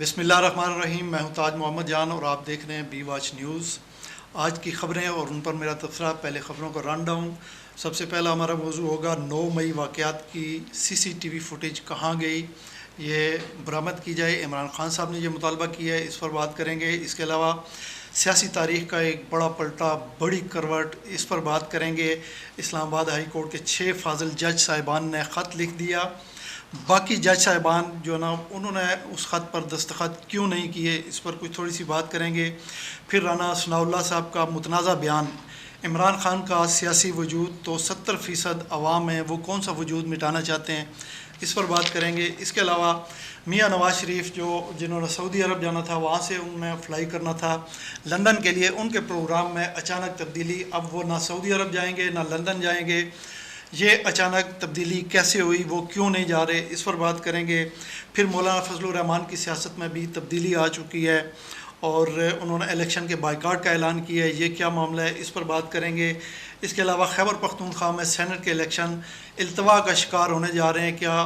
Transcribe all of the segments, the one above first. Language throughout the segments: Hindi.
बिस्मिल्लाहिर्रहमानिर्रहीम। मैं हूं ताज मोहम्मद जान और आप देख रहे हैं बी वॉच न्यूज़। आज की ख़बरें और उन पर मेरा तबसरा। पहले ख़बरों का रन डाउन। सबसे पहला हमारा मौजू होगा 9 मई वाक़यात की CCTV फुटेज कहाँ गई, ये बरामद की जाए। इमरान खान साहब ने यह मुतालबा किया है, इस पर बात करेंगे। इसके अलावा सियासी तारीख़ का एक बड़ा पलटा, बड़ी करवट, इस पर बात करेंगे। इस्लामाबाद हाई कोर्ट के 6 फाजिल जज साहिबान ने ख़त लिख दिया। बाकी जज साहिबान जो ना, उन्होंने उस ख़त पर दस्तखत क्यों नहीं किए, इस पर कुछ थोड़ी सी बात करेंगे। फिर राना सनाउल्लाह साहब का मुतनाज़ा बयान, इमरान खान का सियासी वजूद तो 70% अवाम है, वो कौन सा वजूद मिटाना चाहते हैं, इस पर बात करेंगे। इसके अलावा मियाँ नवाज़ शरीफ जिन्होंने सऊदी अरब जाना था, वहाँ से उन्हें फ़्लाई करना था लंदन के लिए, उनके प्रोग्राम में अचानक तब्दीली। अब वो ना सऊदी अरब जाएंगे ना लंदन जाएंगे। ये अचानक तब्दीली कैसे हुई, वो क्यों नहीं जा रहे, इस पर बात करेंगे। फिर मौलाना फजलुर रहमान की सियासत में भी तब्दीली आ चुकी है और उन्होंने इलेक्शन के बाइकाट का ऐलान किया है, ये क्या मामला है, इस पर बात करेंगे। इसके अलावा खैबर पख्तूनख्वा में सेनेट के इलेक्शन अल्तवा का शिकार होने जा रहे हैं, क्या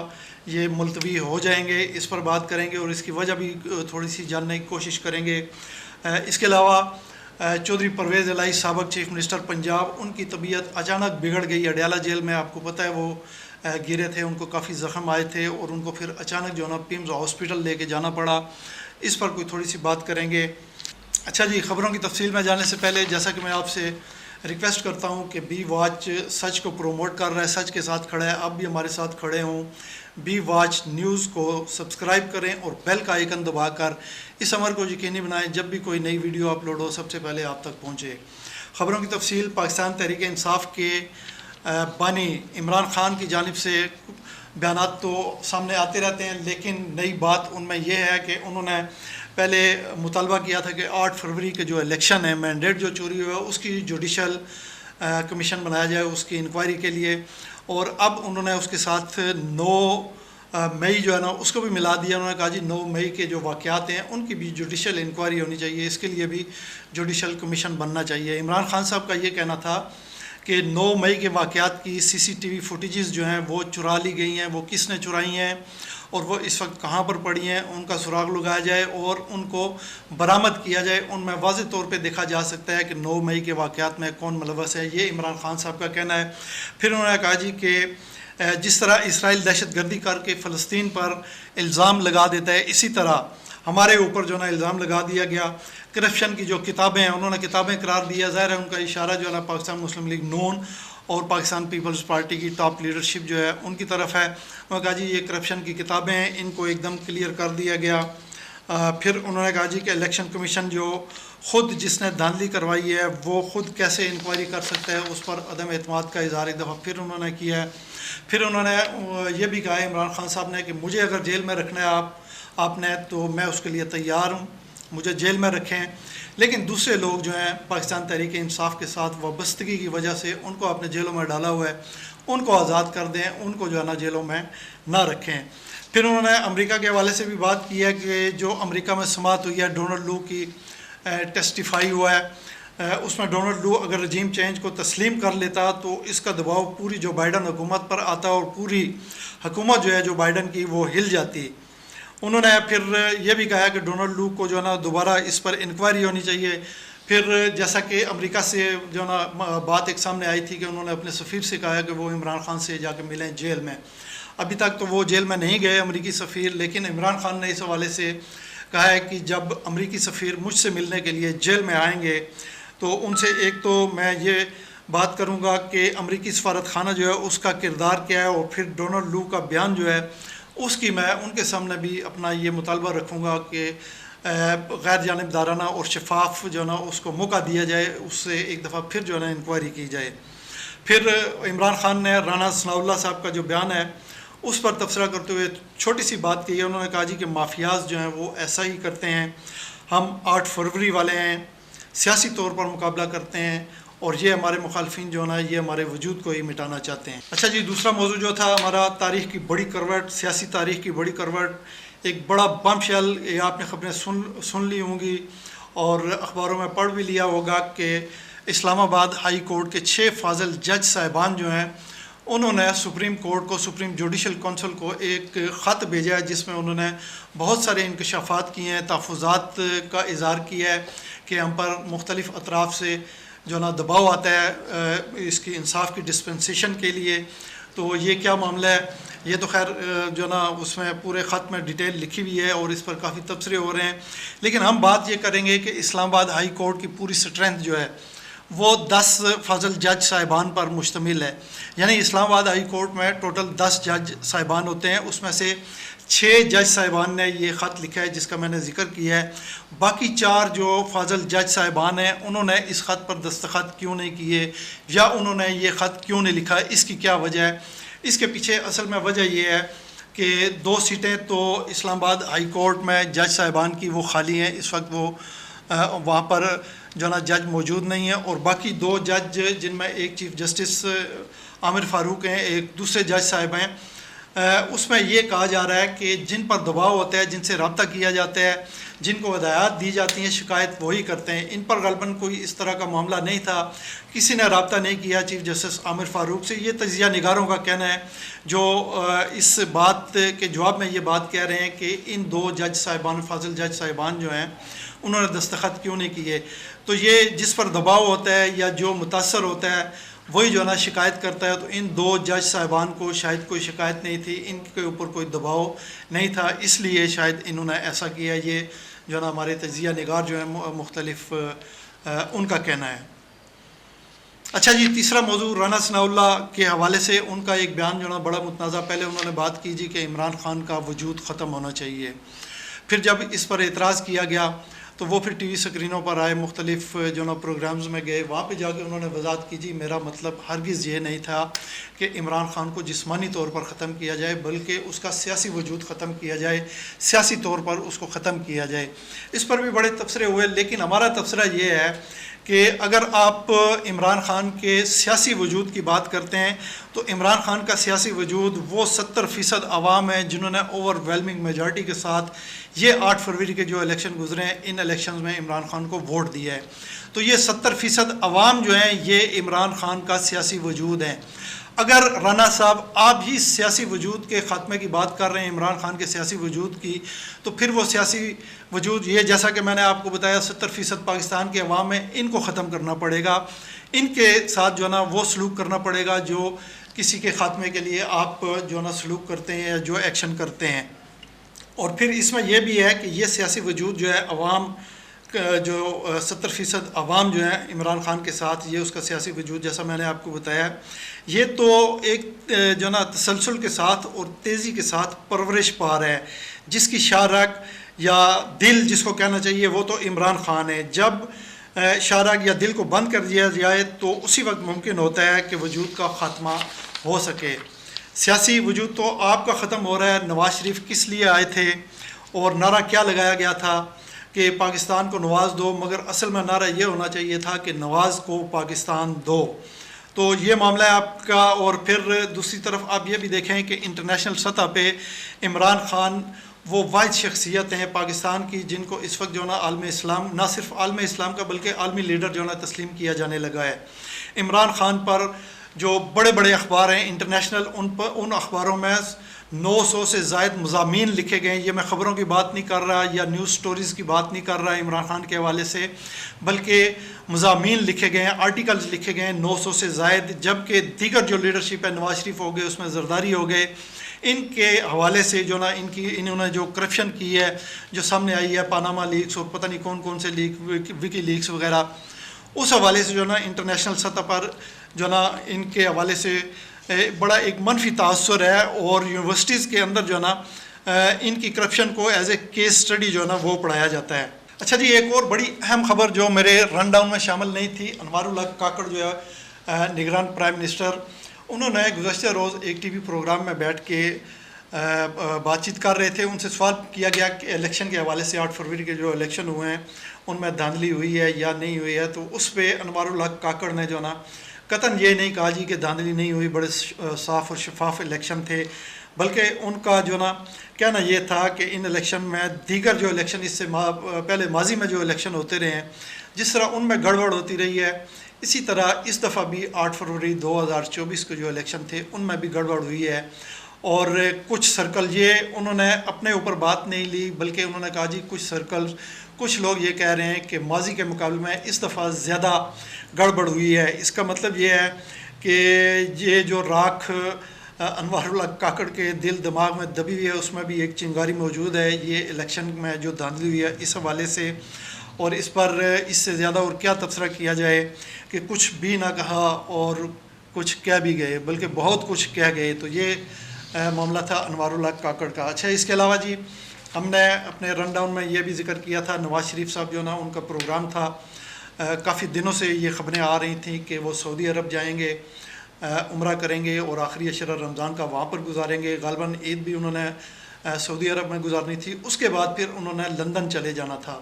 ये मुलतवी हो जाएंगे, इस पर बात करेंगे और इसकी वजह भी थोड़ी सी जानने की कोशिश करेंगे। इसके अलावा चौधरी परवेज़ इलाही साबिक़ चीफ मिनिस्टर पंजाब, उनकी तबीयत अचानक बिगड़ गई। अडयाला जेल में आपको पता है वो गिरे थे, उनको काफ़ी ज़ख्म आए थे और उनको फिर अचानक जो है ना पिम्स हॉस्पिटल लेके जाना पड़ा। इस पर कोई थोड़ी सी बात करेंगे। अच्छा जी, ख़बरों की तफसील में जाने से पहले जैसा कि मैं आपसे रिक्वेस्ट करता हूँ कि बी वॉच सच को प्रोमोट कर रहा है, सच के साथ खड़ा है, आप भी हमारे साथ खड़े हों। बी वॉच न्यूज़ को सब्सक्राइब करें और बेल का आइकन दबाकर इस अमर को यकीनी बनाएं, जब भी कोई नई वीडियो अपलोड हो सबसे पहले आप तक पहुँचे। ख़बरों की तफसील। पाकिस्तान तहरीक इंसाफ के बानी इमरान खान की जानिब से बयानात तो सामने आते रहते हैं, लेकिन नई बात उनमें यह है कि उन्होंने पहले मुतालबा किया था कि 8 फरवरी के जो इलेक्शन है, मैंडेट जो चोरी हुआ, उसकी जुडिशल कमीशन बनाया जाए उसकी इंक्वायरी के लिए। और अब उन्होंने उसके साथ 9 मई जो है ना उसको भी मिला दिया। उन्होंने कहा जी 9 मई के जो वाक़यात हैं उनकी भी जुडिशल इंक्वायरी होनी चाहिए, इसके लिए भी जुडिशल कमीशन बनना चाहिए। इमरान खान साहब का ये कहना था कि 9 मई के वाक़यात की CCTV फुटेजेस जो हैं वो चुरा ली गई हैं, वो किसने चुराई हैं और वो इस वक्त कहाँ पर पड़ी हैं, उनका सुराग लगाया जाए और उनको बरामद किया जाए। उनमें वाज़ेह तौर पे देखा जा सकता है कि 9 मई के वाक़यात में कौन मुलव्वस है, ये इमरान खान साहब का कहना है। फिर उन्होंने कहा जी कि जिस तरह इसराइल दहशतगर्दी करके फ़लस्तीन पर इल्ज़ाम लगा देता है, इसी तरह हमारे ऊपर जो ना इल्ज़ाम लगा दिया गया। करप्शन की जो किताबें हैं उन्होंने किताबें करार दिया। ज़ाहिर है उनका इशारा जो है ना पाकिस्तान मुस्लिम लीग नून और पाकिस्तान पीपल्स पार्टी की टॉप लीडरशिप जो है उनकी तरफ है। उन्होंने कहा जी ये करप्शन की किताबें हैं, इनको एकदम क्लियर कर दिया गया। फिर उन्होंने कहा जी कि इलेक्शन कमीशन जो ख़ुद जिसने धांधली करवाई है वो ख़ुद कैसे इंक्वायरी कर सकता है, उस पर अदम एतमाद का इज़हार एक दफ़ा फिर उन्होंने किया है। फिर उन्होंने ये भी कहा इमरान खान साहब ने कि मुझे अगर जेल में रखना है आपने तो मैं उसके लिए तैयार हूँ, मुझे जेल में रखें। लेकिन दूसरे लोग जो हैं पाकिस्तान तहरीक इंसाफ के साथ वाबस्तगी की वजह से उनको अपने जेलों में डाला हुआ है, उनको आज़ाद कर दें, उनको जो है ना जेलों में ना रखें। फिर उन्होंने अमेरिका के हवाले से भी बात की है कि जो अमेरिका में समात हुई है, डोनाल्ड लू की टेस्टिफाई हुआ है, उसमें डोनाल्ड लू अगर रजीम चेंज को तस्लीम कर लेता तो इसका दबाव पूरी जो बाइडन हुकूमत पर आता और पूरी हुकूमत जो है जो बाइडन की वो हिल जाती। उन्होंने फिर यह भी कहा कि डोनाल्ड लू को जो है ना दोबारा इस पर इंक्वायरी होनी चाहिए। फिर जैसा कि अमेरिका से जो ना बात एक सामने आई थी कि उन्होंने अपने सफ़ीर से कहा कि वो इमरान खान से जाकर मिलें जेल में। अभी तक तो वो जेल में नहीं गए अमेरिकी सफ़ीर, लेकिन इमरान खान ने इस हवाले से कहा है कि जब अमेरिकी सफ़ीर मुझसे मिलने के लिए जेल में आएंगे तो उनसे एक तो मैं ये बात करूँगा कि अमेरिकी सफारत खाना जो है उसका किरदार क्या है, और फिर डोनाल्ड लू का बयान जो है उसकी मैं उनके सामने भी अपना ये मुतालबा रखूँगा कि गैर जानिबदाराना और शफाफ जो है ना उसको मौका दिया जाए, उससे एक दफ़ा फिर जो है ना इंक्वायरी की जाए। फिर इमरान खान ने राना सनाउल्लाह साहब का जो बयान है उस पर तबसरा करते हुए छोटी सी बात की है। उन्होंने कहा जी कि माफियाज जो हैं वो ऐसा ही करते हैं, हम 8 फरवरी वाले हैं, सियासी तौर पर मुकाबला करते हैं और ये हमारे मुखालफिन जो है ना ये हमारे वजूद को ही मिटाना चाहते हैं। अच्छा जी, दूसरा मौजू जो था हमारा तारीख़ की बड़ी करवट, सियासी तारीख़ की बड़ी करवट, एक बड़ा बमशेल, ये आपने ख़बरें सुन ली होंगी और अखबारों में पढ़ भी लिया होगा कि इस्लामाबाद हाई कोर्ट के 6 फाजिल जज साहिबान जो हैं उन्होंने सुप्रीम कोर्ट को, सुप्रीम जुडिशल कौंसिल को एक ख़त भेजा है जिसमें उन्होंने बहुत सारे इंकशाफात किए हैं, तहफ़्फ़ुज़ात का इज़हार किया है कि हम पर मुख्तलिफ़ अतराफ़ से जो ना दबाव आता है इसकी इंसाफ की डिस्पेंसेशन के लिए। तो ये क्या मामला है, ये तो खैर जो ना उसमें पूरे ख़त में डिटेल लिखी हुई है और इस पर काफ़ी तबसरे हो रहे हैं। लेकिन हम बात ये करेंगे कि इस्लामाबाद हाई कोर्ट की पूरी स्ट्रेंथ जो है वो 10 फजल जज साहिबान पर मुश्तमिल है। यानी इस्लामाबाद हाई कोर्ट में टोटल 10 जज साहिबान होते हैं, उसमें से 6 जज साहिबान ने ये ख़त लिखा है जिसका मैंने ज़िक्र किया है। बाकी 4 जो फाजल जज साहिबान हैं उन्होंने इस ख़त पर दस्तखत क्यों नहीं किए या उन्होंने ये ख़त क्यों नहीं लिखा, इसकी क्या वजह है? इसके पीछे असल में वजह ये है कि 2 सीटें तो इस्लामाबाद हाई कोर्ट में जज साहिबान की वो खाली हैं, इस वक्त वो वहाँ पर जो ना जज मौजूद नहीं है, और बाकी 2 जज जिनमें एक चीफ़ जस्टिस आमिर फ़ारूक हैं, एक दूसरे जज साहिब हैं, उसमें ये कहा जा रहा है कि जिन पर दबाव होता है, जिनसे रब्ता किया जाता है, जिनको हिदायत दी जाती हैं, शिकायत वही करते हैं। इन पर गलबन कोई इस तरह का मामला नहीं था, किसी ने रब्ता नहीं किया चीफ़ जस्टिस आमिर फ़ारूक से। ये तजिया निगारों का कहना है जो इस बात के जवाब में ये बात कह रहे हैं कि इन 2 जज साहिबान, फाजिल जज साहिबान जो हैं, उन्होंने दस्तखत क्यों नहीं किए। तो ये जिस पर दबाव होता है या जो मुतासर होता है वही जो है ना शिकायत करता है। तो इन 2 जज साहिबान को शायद कोई शिकायत नहीं थी, इनके ऊपर कोई दबाव नहीं था, इसलिए शायद इन्होंने ऐसा किया। ये जो है ना हमारे तजिया निगार जो है मुख्तलिफ उनका कहना है। अच्छा जी, तीसरा मौजू राना सनाउल्लाह के हवाले से उनका एक बयान जो है ना बड़ा मुतनाज़ा। पहले उन्होंने बात की जी कि इमरान खान का वजूद ख़त्म होना चाहिए, फिर जब इस पर एतराज़ किया गया तो वो फिर टीवी स्क्रीनों पर आए, मुख्तलिफ जो ना प्रोग्राम्स में गए, वहाँ पे जाके उन्होंने वजाहत की जी मेरा मतलब हरगिज़ ये नहीं था कि इमरान खान को जिस्मानी तौर पर ख़त्म किया जाए, बल्कि उसका सियासी वजूद ख़त्म किया जाए, सियासी तौर पर उसको ख़त्म किया जाए। इस पर भी बड़े तबसरे हुए, लेकिन हमारा तबसरा ये है कि अगर आप इमरान खान के सियासी वजूद की बात करते हैं तो इमरान खान का सियासी वजूद वो 70% आवाम है जिन्होंने ओवरवेलमिंग मेजॉरिटी के साथ ये 8 फरवरी के जो इलेक्शन गुजरे हैं, इन इलेक्शंस में इमरान खान को वोट दिया है। तो ये 70% आवाम जो है ये इमरान खान का सियासी वजूद है। अगर राना साहब आप ही सियासी वजूद के ख़ात्मे की बात कर रहे हैं, इमरान खान के सियासी वजूद की, तो फिर वो सियासी वजूद ये, जैसा कि मैंने आपको बताया, 70% पाकिस्तान के अवाम में इनको ख़त्म करना पड़ेगा, इनके साथ जो है ना वो सलूक करना पड़ेगा जो किसी के ख़ात्मे के लिए आप जो है ना सलूक करते हैं या जो एक्शन करते हैं। और फिर इसमें यह भी है कि ये सियासी वजूद जो है अवाम जो 70% अवाम जो है इमरान खान के साथ, ये उसका सियासी वजूद जैसा मैंने आपको बताया, ये तो एक जो ना तसलसल के साथ और तेज़ी के साथ परवरिश पा रहा है, जिसकी शाहरग या दिल जिसको कहना चाहिए वो तो इमरान खान है। जब शाहरग या दिल को बंद कर दिया जाए तो उसी वक्त मुमकिन होता है कि वजूद का ख़ात्मा हो सके। सियासी वजूद तो आपका ख़त्म हो रहा है। नवाज़ शरीफ किस लिए आए थे और नारा क्या लगाया गया था कि पाकिस्तान को नवाज़ दो, मगर असल में नारा ये होना चाहिए था कि नवाज़ को पाकिस्तान दो। तो ये मामला है आपका। और फिर दूसरी तरफ आप ये भी देखें कि इंटरनेशनल सतह पे इमरान खान वो वाहिद शख्सियत हैं पाकिस्तान की जिनको इस वक्त जो ना आलम इस्लाम, ना सिर्फ आलम इस्लाम का बल्कि आलमी लीडर जो ना तस्लीम किया जाने लगा है। इमरान खान पर जो बड़े बड़े अखबार हैं इंटरनेशनल, उन अखबारों में 900 से ज़ायद मज़ामीन लिखे गए हैं। ये मैं ख़बरों की बात नहीं कर रहा या न्यूज़ स्टोरीज़ की बात नहीं कर रहा इमरान खान के हवाले से, बल्कि मज़ामीन लिखे गए हैं, आर्टिकल्स लिखे गए हैं 900 से ज़ायद। जबकि दीगर जो लीडरशिप है, नवाज़ शरीफ हो गए, उसमें जरदारी हो गए, इनके हवाले से जो ना इन्होंने जो करप्शन की है जो सामने आई है, पानामा लीक्स और पता नहीं कौन कौन से लीक, विकी लीक्स वगैरह, उस हवाले से जो ना इंटरनेशनल सतह पर जो ना इनके हवाले से बड़ा एक मनफी तासुर है। और यूनिवर्सिटीज़ के अंदर जो ना इनकी करप्शन को एज ए केस स्टडी जो है ना वो पढ़ाया जाता है। अच्छा जी, एक और बड़ी अहम खबर जो मेरे रन डाउन में शामिल नहीं थी, अनवारुल हक काकड़ जो है निगरान प्राइम मिनिस्टर, उन्होंने गुज़श्ता रोज़ एक टीवी प्रोग्राम में बैठ के बातचीत कर रहे थे। उनसे सवाल किया गया कि इलेक्शन के हवाले से 8 फरवरी के जो इलेक्शन हुए हैं उनमें धांधली हुई है या नहीं हुई है। तो उस पर अनवारुल हक काकड़ ने जो ना कतन ये नहीं कहा जी कि धांधली नहीं हुई, बड़े साफ़ और शफाफ इलेक्शन थे, बल्कि उनका जो ना कहना ये था कि इन इलेक्शन में दीगर जो इलेक्शन इससे पहले माजी में जो इलेक्शन होते रहे हैं, जिस तरह उनमें गड़बड़ होती रही है, इसी तरह इस दफ़ा भी 8 फरवरी 2024 के जो इलेक्शन थे उनमें भी गड़बड़ हुई है। और कुछ सर्कल ये उन्होंने अपने ऊपर बात नहीं ली, बल्कि उन्होंने कहा जी कुछ लोग ये कह रहे हैं कि माजी के मुकाबले में इस दफ़ा ज़्यादा गड़बड़ हुई है। इसका मतलब ये है कि ये जो राख अनवारुल्लाह काकड़ के दिल दिमाग में दबी हुई है उसमें भी एक चिंगारी मौजूद है। ये इलेक्शन में जो धांधली हुई है इस हवाले से, और इस पर इससे ज़्यादा और क्या तबसरा किया जाए कि कुछ भी ना कहा और कुछ कह भी गए, बल्कि बहुत कुछ कह गए। तो ये मामला था अनवारुल्लाह काकड़ का। अच्छा, इसके अलावा जी हमने अपने रन डाउन में ये भी जिक्र किया था, नवाज़ शरीफ साहब जो ना उनका प्रोग्राम था, काफ़ी दिनों से ये ख़बरें आ रही थी कि वो सऊदी अरब जाएंगे, उम्रा करेंगे और आखिरी अशरा रमज़ान का वहाँ पर गुजारेंगे। ग़ालिबन ईद भी उन्होंने सऊदी अरब में गुजारनी थी, उसके बाद फिर उन्होंने लंदन चले जाना था।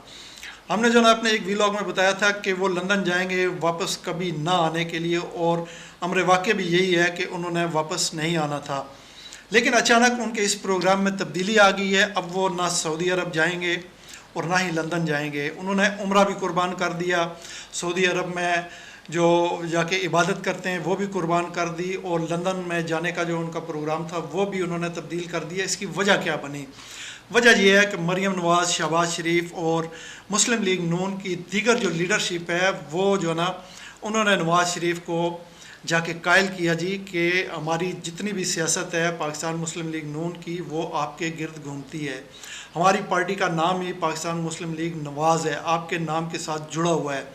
हमने जो ना अपने एक व्लॉग में बताया था कि वो लंदन जाएंगे वापस कभी ना आने के लिए, और अमर वाक़या भी यही है कि उन्होंने वापस नहीं आना था। लेकिन अचानक उनके इस प्रोग्राम में तब्दीली आ गई है। अब वो ना सऊदी अरब जाएंगे और ना ही लंदन जाएंगे। उन्होंने उम्रा भी कुर्बान कर दिया, सऊदी अरब में जो जाके इबादत करते हैं वो भी कुर्बान कर दी, और लंदन में जाने का जो उनका प्रोग्राम था वो भी उन्होंने तब्दील कर दिया। इसकी वजह क्या बनी? वजह यह है कि मरियम नवाज़, शहबाज शरीफ और मुस्लिम लीग नून की दीगर जो लीडरशिप है वो जो ना उन्होंने नवाज़ शरीफ को जाके कायल किया जी कि हमारी जितनी भी सियासत है पाकिस्तान मुस्लिम लीग नून की वो आपके गिर्द घूमती है। हमारी पार्टी का नाम ही पाकिस्तान मुस्लिम लीग नवाज़ है, आपके नाम के साथ जुड़ा हुआ है।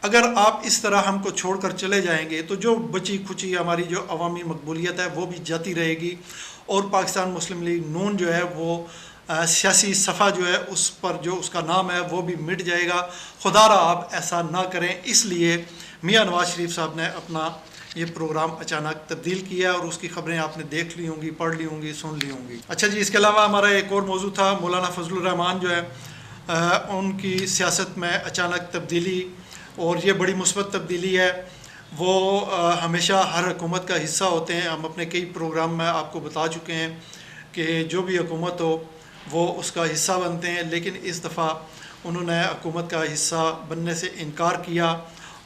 अगर आप इस तरह हमको छोड़कर चले जाएंगे तो जो बची खुची हमारी जो अवामी मकबूलियत है वो भी जाती रहेगी, और पाकिस्तान मुस्लिम लीग नून जो है वो सियासी सफ़ा जो है उस पर जो उसका नाम है वो भी मिट जाएगा। खुदारा आप ऐसा ना करें। इसलिए मियाँ नवाज़ शरीफ साहब ने अपना ये प्रोग्राम अचानक तब्दील किया, और उसकी ख़बरें आपने देख ली होंगी, पढ़ ली होंगी, सुन ली होंगी। अच्छा जी, इसके अलावा हमारा एक और मौजू था, मौलाना फजलुर रहमान जो है उनकी सियासत में अचानक तब्दीली, और ये बड़ी मुस्बत तब्दीली है। वो हमेशा हर हुकूमत का हिस्सा होते हैं। हम अपने कई प्रोग्राम में आपको बता चुके हैं कि जो भी हुकूमत हो वो उसका हिस्सा बनते हैं, लेकिन इस दफ़ा उन्होंने हुकूमत का हिस्सा बनने से इनकार किया,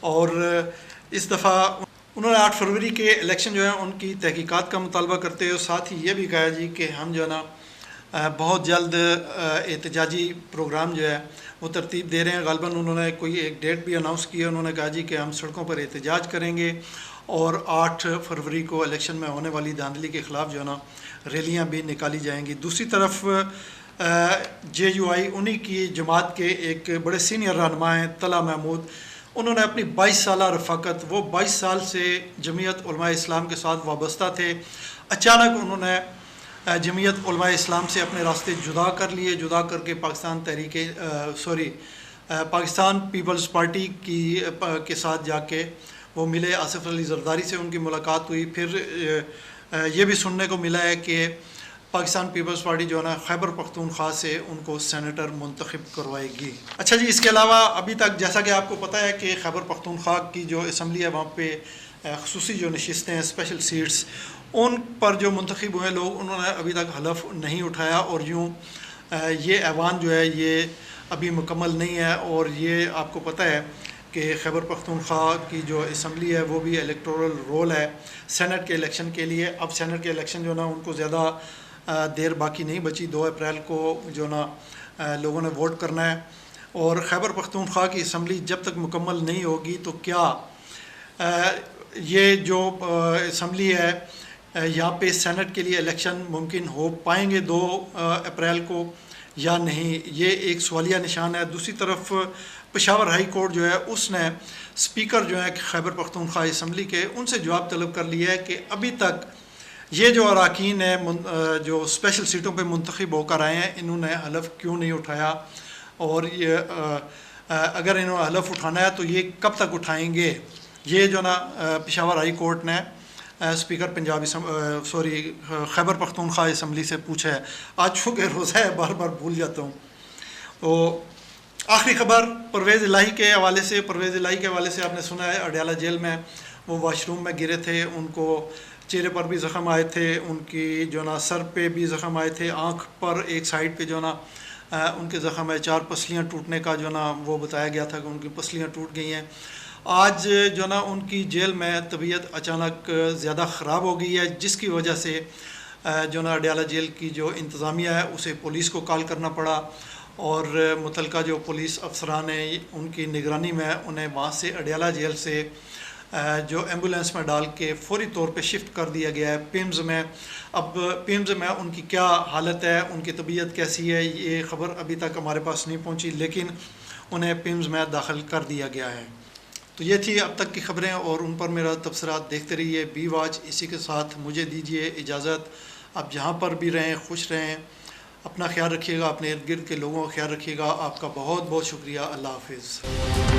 और इस दफ़ा उन्होंने 8 फरवरी के इलेक्शन जो है उनकी तहकीकात का मुतालबा करते हुए साथ ही ये भी कहा जी कि हम जो है ना बहुत जल्द एहतजाजी प्रोग्राम जो है वो तरतीब दे रहे हैं। ग़ालिबन उन्होंने कोई एक डेट भी अनाउंस की है। उन्होंने कहा जी कि हम सड़कों पर एहतजाज करेंगे, और 8 फरवरी को इलेक्शन में होने वाली धांधली के ख़िलाफ़ जो है ना रैलियाँ भी निकाली जाएंगी। दूसरी तरफ JUI उन्हीं की जमात के एक बड़े सीनियर रहनुमा हैं तला महमूद, उन्होंने अपनी 22 साल रफ़ाकत, वो 22 साल से जमीयत उलमा इस्लाम के साथ वाबस्ता थे, अचानक उन्होंने जमीयत उलमा इस्लाम से अपने रास्ते जुदा कर लिए। जुदा करके पाकिस्तान पीपल्स पार्टी के साथ जाके वो मिले, आसिफ अली जरदारी से उनकी मुलाकात हुई। फिर ये भी सुनने को मिला है कि पाकिस्तान पीपल्स पार्टी जो है ना खैबर पख्तूनख्वा से उनको सेनेटर मुंतखब करवाएगी। अच्छा जी, इसके अलावा अभी तक जैसा कि आपको पता है कि खैबर पख्तूनख्वा की जो असम्बली है वहाँ पे खुसूसी जो नशिस्तें हैं, स्पेशल सीट्स, उन पर जो मुंतखब हुए लोग उन्होंने अभी तक हलफ नहीं उठाया, और यूँ ये ऐवान जो है ये अभी मुकम्मल नहीं है। और ये आपको पता है कि खैबर पख्तूनख्वा की जो असम्बली है वो भी इलेक्टोरल रोल है सेनेट के इलेक्शन के लिए। अब सेनेट के इलेक्शन जो ना उनको ज़्यादा देर बाकी नहीं बची, 2 अप्रैल को जो ना लोगों ने वोट करना है, और खैबर पख्तूनख्वा की असम्बली जब तक मुकम्मल नहीं होगी तो क्या ये जो असम्बली है यहाँ पे सेनेट के लिए इलेक्शन मुमकिन हो पाएंगे 2 अप्रैल को या नहीं, ये एक सवालिया निशान है। दूसरी तरफ पेशावर हाई कोर्ट जो है उसने स्पीकर जो है खैबर पख्तूनख्वा असम्बली के उनसे जवाब तलब कर लिया है कि अभी तक ये जो अरकान है जो स्पेशल सीटों पे मुंतखब होकर आए हैं इन्होंने हलफ क्यों नहीं उठाया, और ये अगर इन्होंने हलफ उठाना है तो ये कब तक उठाएंगे। ये जो ना पेशावर हाई कोर्ट ने स्पीकर खैबर पख्तूनख्वा असम्बली से पूछा है। आज चूँकि रोज़ा है बार बार भूल जाता हूँ। तो आखिरी खबर परवेज़ इलाही के हवाले से। परवेज़ इलाही के हवाले से आपने सुना है अडयाला जेल में वो वाशरूम में गिरे थे, उनको चेहरे पर भी ज़ख़म आए थे, उनकी जो ना सर पे भी ज़ख़म आए थे, आँख पर एक साइड पे जो ना उनके ज़ख़म है, 4 पसलियाँ टूटने का जो ना वो बताया गया था कि उनकी पसलियाँ टूट गई हैं। आज जो ना उनकी जेल में तबीयत अचानक ज़्यादा ख़राब हो गई है, जिसकी वजह से जो ना अडयाला जेल की जो इंतज़ामिया है उसे पुलिस को कॉल करना पड़ा और मुतलका जो पुलिस अफसरान हैं उनकी निगरानी में उन्हें वहाँ से अडयाला जेल से जो एम्बुलेंस में डाल के फौरी तौर पे शिफ्ट कर दिया गया है पिम्स में। अब पिम्स में उनकी क्या हालत है, उनकी तबीयत कैसी है, ये ख़बर अभी तक हमारे पास नहीं पहुँची, लेकिन उन्हें पिम्स में दाखिल कर दिया गया है। तो ये थी अब तक की ख़बरें और उन पर मेरा तबसरा। देखते रहिए बी वॉच। इसी के साथ मुझे दीजिए इजाज़त। आप जहाँ पर भी रहें खुश रहें, अपना ख्याल रखिएगा, अपने इर्द गिर्द के लोगों का ख्याल रखिएगा। आपका बहुत बहुत शुक्रिया। अल्लाह हाफिज़।